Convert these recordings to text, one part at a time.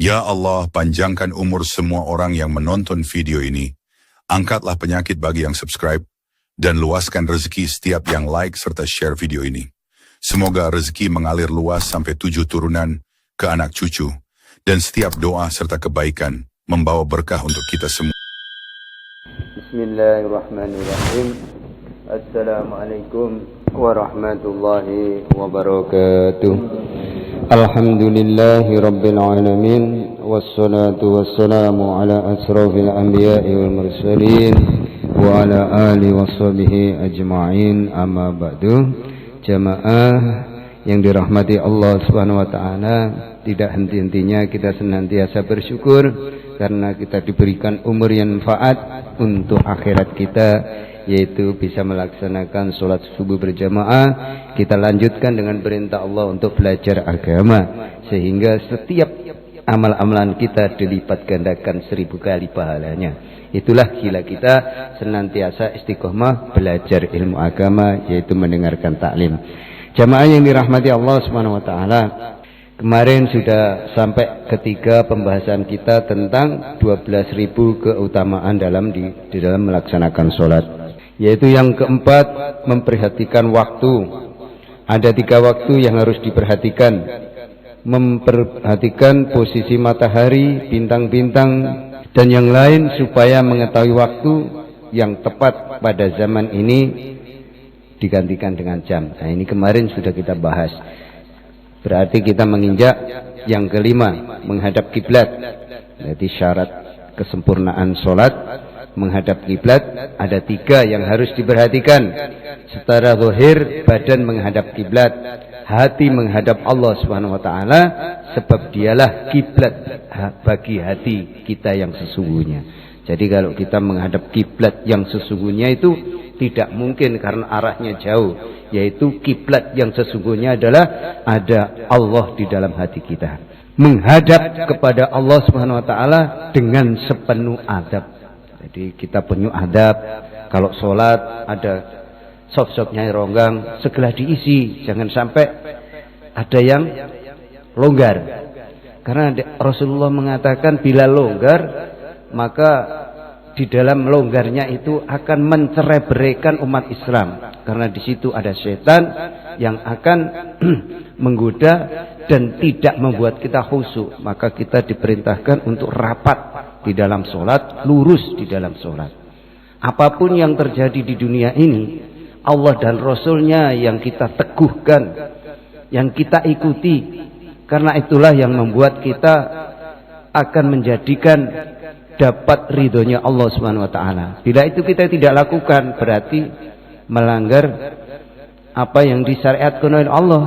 Ya Allah, panjangkan umur semua orang yang menonton video ini. Angkatlah penyakit bagi yang subscribe, dan luaskan rezeki setiap yang like serta share video ini. Semoga rezeki mengalir luas sampai 7 turunan ke anak cucu, dan setiap doa serta kebaikan membawa berkah untuk kita semua. Bismillahirrahmanirrahim. Assalamualaikum warahmatullahi wabarakatuh. Alhamdulillahi rabbil alamin, wassalatu wassalamu ala asrafil anbiya'i wal mursalin wa ala alihi washabihi ajma'in, amma ba'du. Jamaah yang dirahmati Allah Subhanahu wa taala, tidak henti-hentinya kita senantiasa bersyukur karena kita diberikan umur yang manfaat untuk akhirat kita, yaitu bisa melaksanakan sholat subuh berjamaah. Kita lanjutkan dengan perintah Allah untuk belajar agama, sehingga setiap amal-amalan kita dilipat gandakan 1000 kali pahalanya. Itulah gila kita senantiasa istiqomah belajar ilmu agama, yaitu mendengarkan taklim. Jamaah yang dirahmati Allah Subhanahu wa taala, kemarin sudah sampai ketiga pembahasan kita tentang 12.000 keutamaan di dalam melaksanakan sholat. Yaitu yang keempat, memperhatikan waktu. Ada 3 waktu yang harus diperhatikan. Memperhatikan posisi matahari, bintang-bintang, dan yang lain supaya mengetahui waktu yang tepat pada zaman ini digantikan dengan jam. Nah, ini kemarin sudah kita bahas. Berarti kita menginjak yang kelima, menghadap kiblat. Jadi syarat kesempurnaan sholat menghadap kiblat ada 3 yang harus diperhatikan. Secara zahir badan menghadap kiblat, hati menghadap Allah Subhanahu wa taala, sebab dialah kiblat bagi hati kita yang sesungguhnya. Jadi kalau kita menghadap kiblat yang sesungguhnya itu tidak mungkin karena arahnya jauh, yaitu kiblat yang sesungguhnya adalah ada Allah di dalam hati kita. Menghadap kepada Allah Subhanahu wa taala dengan sepenuh adab. Jadi kita penuh adab. Kalau sholat ada soft-softnya ronggang, segera diisi, jangan sampai ada yang longgar. Karena Rasulullah mengatakan bila longgar, maka di dalam longgarnya itu akan mencerai-beraikan umat Islam, karena di situ ada setan yang akan menggoda dan tidak membuat kita khusyuk. Maka kita diperintahkan untuk rapat di dalam sholat, lurus di dalam sholat. Apapun yang terjadi di dunia ini, Allah dan Rasulnya yang kita teguhkan, yang kita ikuti. Karena itulah yang membuat kita akan menjadikan dapat ridhonya Allah Subhanahu wa taala. Bila itu kita tidak lakukan, berarti melanggar apa yang disyariatkan oleh Allah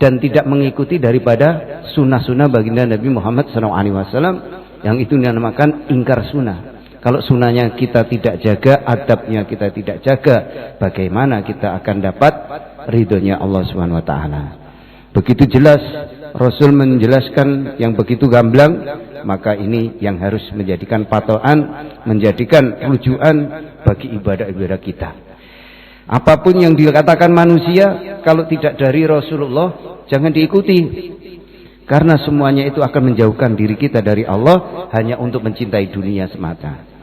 dan tidak mengikuti daripada sunnah-sunnah baginda Nabi Muhammad SAW, yang itu dinamakan ingkar sunnah. Kalau sunnahnya kita tidak jaga, adabnya kita tidak jaga, bagaimana kita akan dapat ridhonya Allah Subhanahu wa taala? Begitu jelas Rasul menjelaskan yang begitu gamblang, maka ini yang harus menjadikan patokan, menjadikan rujukan bagi ibadah-ibadah kita. Apapun yang dikatakan manusia, kalau tidak dari Rasulullah, jangan diikuti. Karena semuanya itu akan menjauhkan diri kita dari Allah, hanya untuk mencintai dunia semata.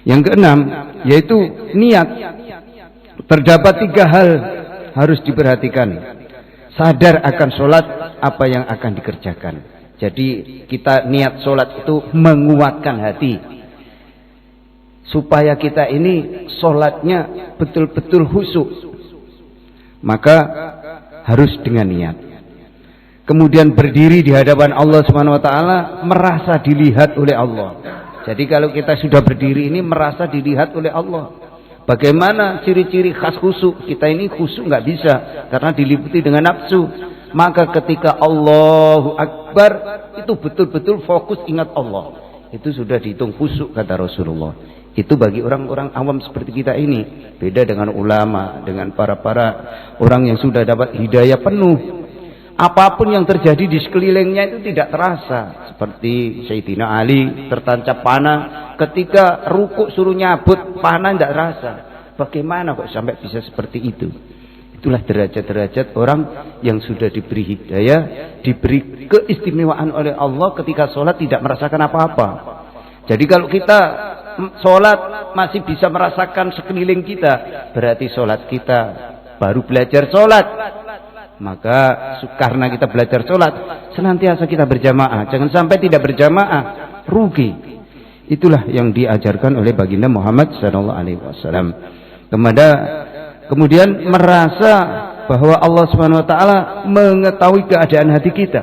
Yang keenam, yaitu niat. Terdapat 3 hal harus diperhatikan. Sadar akan sholat, apa yang akan dikerjakan. Jadi kita niat sholat itu menguatkan hati, supaya kita ini sholatnya betul-betul khusyuk. Maka harus dengan niat. Kemudian berdiri di hadapan Allah Subhanahu wa taala, merasa dilihat oleh Allah. Jadi kalau kita sudah berdiri ini merasa dilihat oleh Allah. Bagaimana ciri-ciri khas khusyuk? Kita ini khusyuk nggak bisa karena diliputi dengan nafsu. Maka ketika Allahu Akbar, itu betul-betul fokus ingat Allah. Itu sudah dihitung khusyuk, kata Rasulullah. Itu bagi orang-orang awam seperti kita ini. Beda dengan ulama, dengan para orang yang sudah dapat hidayah penuh. Apapun yang terjadi di sekelilingnya itu tidak terasa. Seperti Sayyidina Ali tertancap panah, ketika rukuk suruh nyabut panah tidak terasa. Bagaimana kok sampai bisa seperti itu? Itulah derajat-derajat orang yang sudah diberi hidayah, diberi keistimewaan oleh Allah ketika sholat tidak merasakan apa-apa. Jadi kalau kita sholat masih bisa merasakan sekeliling kita, berarti sholat kita baru belajar sholat. Maka karena kita belajar sholat, senantiasa kita berjamaah. Jangan sampai tidak berjamaah, rugi. Itulah yang diajarkan oleh baginda Muhammad SAW. Kemudian merasa bahwa Allah Subhanahu Wa Taala mengetahui keadaan hati kita.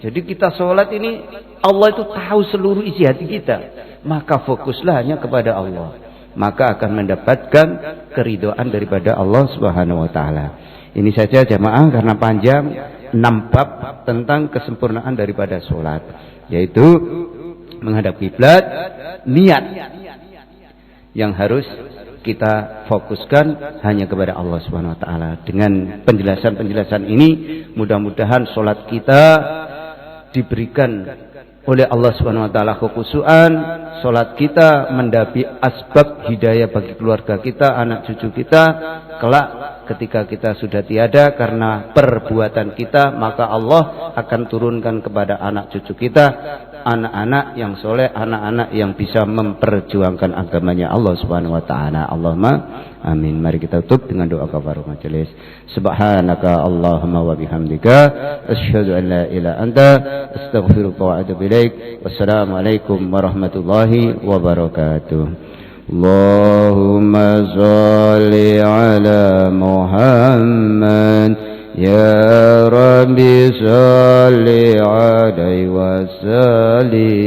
Jadi kita sholat ini Allah itu tahu seluruh isi hati kita. Maka fokuslah hanya kepada Allah. Maka akan mendapatkan keridhaan daripada Allah Subhanahu Wa Taala. Ini saja jamaah karena panjang 6 bab tentang kesempurnaan daripada sholat, yaitu menghadap kiblat, niat yang harus kita fokuskan hanya kepada Allah Subhanahu Wa Taala. Dengan penjelasan-penjelasan ini, mudah-mudahan sholat kita diberikan oleh Allah Subhanahu Wa Taala kekhusyuan. Sholat kita mendapat asbab hidayah bagi keluarga kita, anak cucu kita. Kelak ketika kita sudah tiada karena perbuatan kita, maka Allah akan turunkan kepada anak cucu kita anak-anak yang soleh, anak-anak yang bisa memperjuangkan agamanya Allah Subhanahu Wa Taala. Allahumma amin. Mari kita tutup dengan doa kafarah majelis. Subhanaka Allahumma wa bihamdika asyhadu an la ilaha anta astaghfiruka wa atubu ilaik. Wassalamualaikum warahmatullahi wabarakatuh. Allahumma shalli ala Muhammad ya Rabbi salli alaihi wasallim.